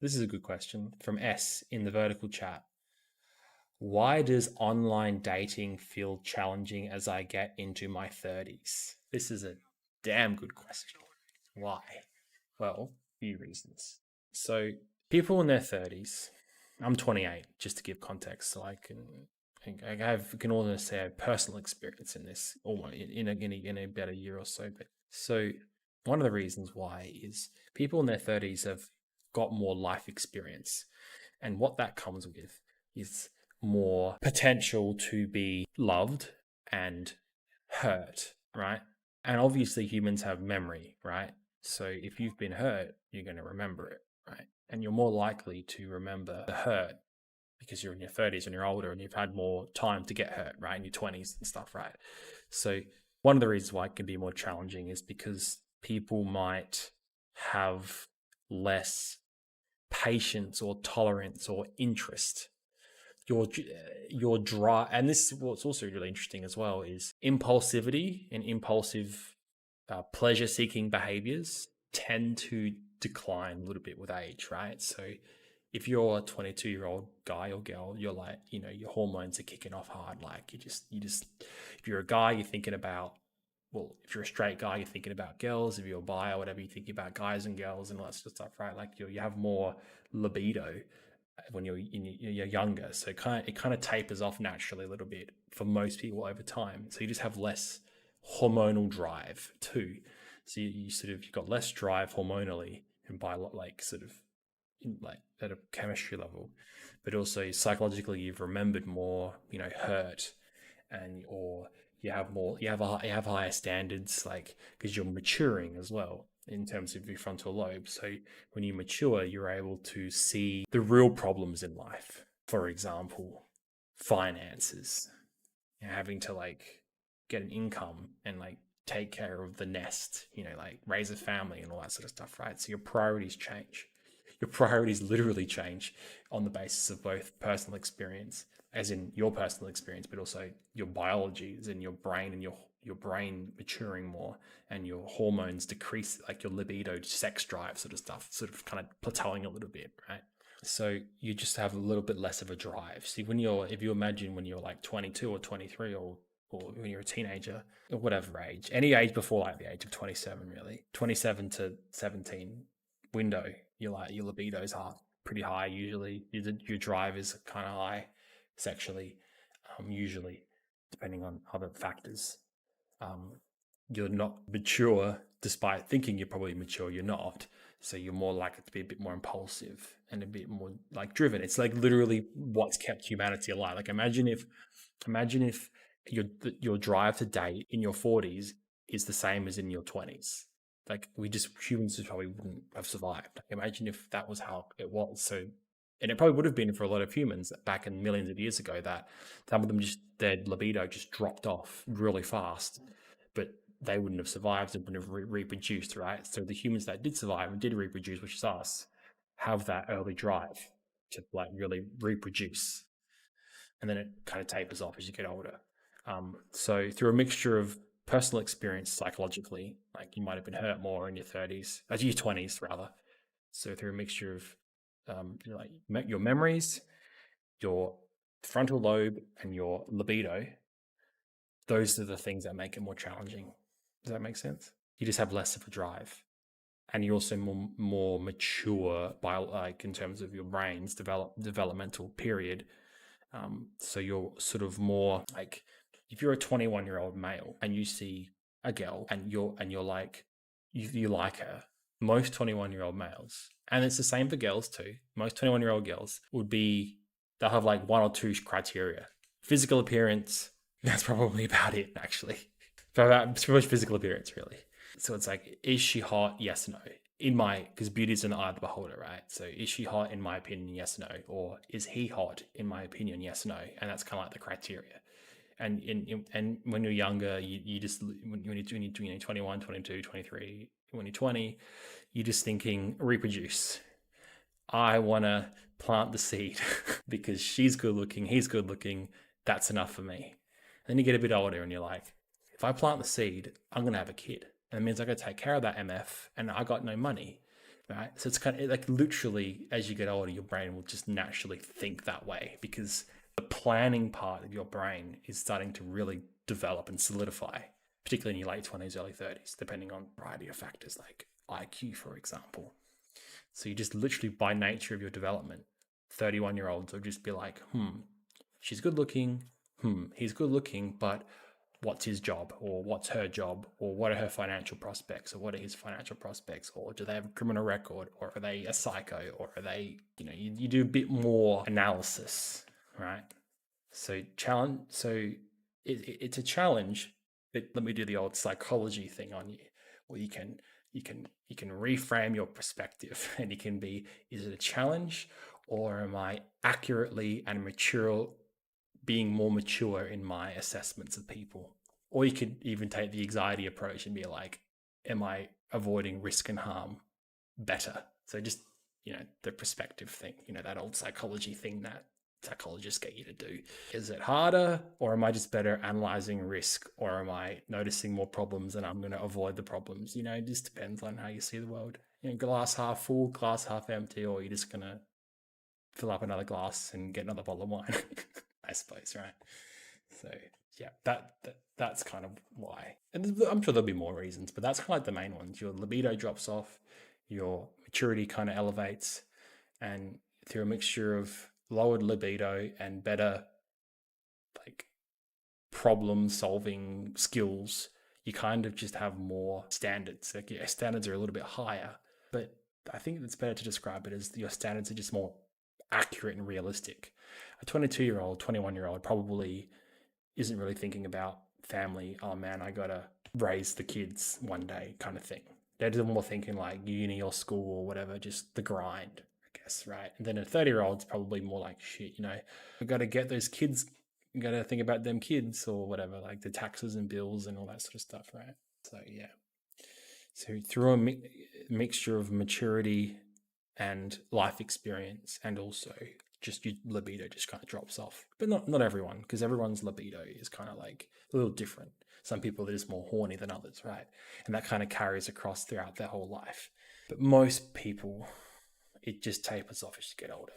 This is a good question from S in the vertical chat. Why does online dating feel challenging as I get into my 30s? This is a damn good question. Why? Well, a few reasons. So, people in their 30s, I'm 28, just to give context, so can almost say I have personal experience in this almost in a better year or so. But so one of the reasons why is people in their 30s have got more life experience, and what that comes with is more potential to be loved and hurt, right? And obviously humans have memory, right? So if you've been hurt, you're going to remember it, right? And you're more likely to remember the hurt because you're in your 30s and you're older and you've had more time to get hurt, right? In your 20s and stuff, right? So one of the reasons why it can be more challenging is because people might have less patience or tolerance or interest. Your drive, and this is what's also really interesting as well, is impulsivity and impulsive pleasure-seeking behaviors tend to decline a little bit with age, right? So if you're a 22-year-old guy or girl, you're like, your hormones are kicking off hard. Like if you're a guy, you're thinking about, well, if you're a straight guy, you're thinking about girls. If you're bi or whatever, you're thinking about guys and girls and all that sort of stuff, right? Like you have more libido when you're younger. So it kind of tapers off naturally a little bit for most people over time. So you just have less hormonal drive too. So you've got less drive hormonally and by like sort of like at a chemistry level, but also psychologically you've remembered more, hurt, and or you have higher standards, like because you're maturing as well in terms of your frontal lobe. So when you mature, you're able to see the real problems in life. For example, finances, having to like get an income and like take care of the nest, like raise a family and all that sort of stuff, right? So your priorities change. Your priorities literally change on the basis of both personal experience, as in your personal experience, but also your biology, as in your brain and your brain maturing more and your hormones decrease, like your libido, sex drive sort of stuff, sort of kind of plateauing a little bit, right? So you just have a little bit less of a drive. See, if you imagine when you're like 22 or 23 or when you're a teenager or whatever age, any age before like the age of 27, really, 27 to 17 window, your libido's pretty high usually. Your drive is kind of high sexually, usually, depending on other factors. Um, you're not mature, despite thinking you're probably mature. You're not, so you're more likely to be a bit more impulsive and a bit more like driven. It's like literally what's kept humanity alive. Like imagine if your drive to date in your 40s is the same as in your 20s. Like humans just probably wouldn't have survived. Like imagine if that was how it was. So, and it probably would have been for a lot of humans back in millions of years ago, that some of them just, their libido just dropped off really fast, but they wouldn't have survived and wouldn't have reproduced, right? So the humans that did survive and did reproduce, which is us, have that early drive to like really reproduce, and then it kind of tapers off as you get older. So through a mixture of personal experience psychologically, like you might have been hurt more in your 30s, your 20s rather. So through a mixture of like your memories, your frontal lobe, and your libido, those are the things that make it more challenging. Does that make sense? You just have less of a drive, and you're also more mature by like in terms of your brain's developmental period. So you're sort of more like, if you're a 21-year-old male and you see a girl and you're like you like her, most 21-year-old males, and it's the same for girls too. Most 21-year-old girls they'll have like one or two criteria: physical appearance. That's probably about it, actually. It's pretty much physical appearance, really. So it's like, is she hot? Yes, no. Because beauty's in the eye of the beholder, right? So is she hot? In my opinion, yes, no. Or is he hot? In my opinion, yes, no. And that's kind of like the criteria. And when you're younger, you just, when you're 21, 22, 23, when you're 20, you're just thinking reproduce. I want to plant the seed because she's good looking, he's good looking. That's enough for me. And then you get a bit older and you're like, if I plant the seed, I'm going to have a kid. And it means I got to take care of that MF and I got no money. right? So it's kind of like literally as you get older, your brain will just naturally think that way because the planning part of your brain is starting to really develop and solidify, particularly in your late 20s, early 30s, depending on a variety of factors like IQ, for example. So you just literally, by nature of your development, 31-year-olds will just be like, she's good looking, he's good looking, but what's his job or what's her job or what are her financial prospects or what are his financial prospects or do they have a criminal record or are they a psycho or are they, you do a bit more analysis, right? So it's a challenge, but let me do the old psychology thing on you, where you can reframe your perspective, and you can be: is it a challenge, or am I accurately and being more mature in my assessments of people? Or you could even take the anxiety approach and be like, am I avoiding risk and harm better? So just the perspective thing, that old psychology thing that psychologists get you to do. Is it harder, or am I just better analyzing risk, or am I noticing more problems and I'm going to avoid the problems? It just depends on how you see the world. Glass half full, glass half empty, or you're just going to fill up another glass and get another bottle of wine, I suppose, right? So yeah, that's kind of why. And I'm sure there'll be more reasons, but that's kind of like the main ones. Your libido drops off, your maturity kind of elevates, and through a mixture of lowered libido and better like problem solving skills, you kind of just have more standards. Like your standards are a little bit higher, but I think it's better to describe it as your standards are just more accurate and realistic. A 22-year-old, 21-year-old probably isn't really thinking about family. Oh man, I gotta raise the kids one day kind of thing. They're more thinking like uni or school or whatever, just the grind, I guess, right? And then a 30-year-old's probably more like, shit, we gotta get those kids, you gotta think about them kids or whatever, like the taxes and bills and all that sort of stuff, right? So yeah. So through a mixture of maturity and life experience, and also just your libido just kind of drops off. But not everyone, because everyone's libido is kind of like a little different. Some people are just more horny than others, right? And that kind of carries across throughout their whole life. But most people, it just tapers off as you get older.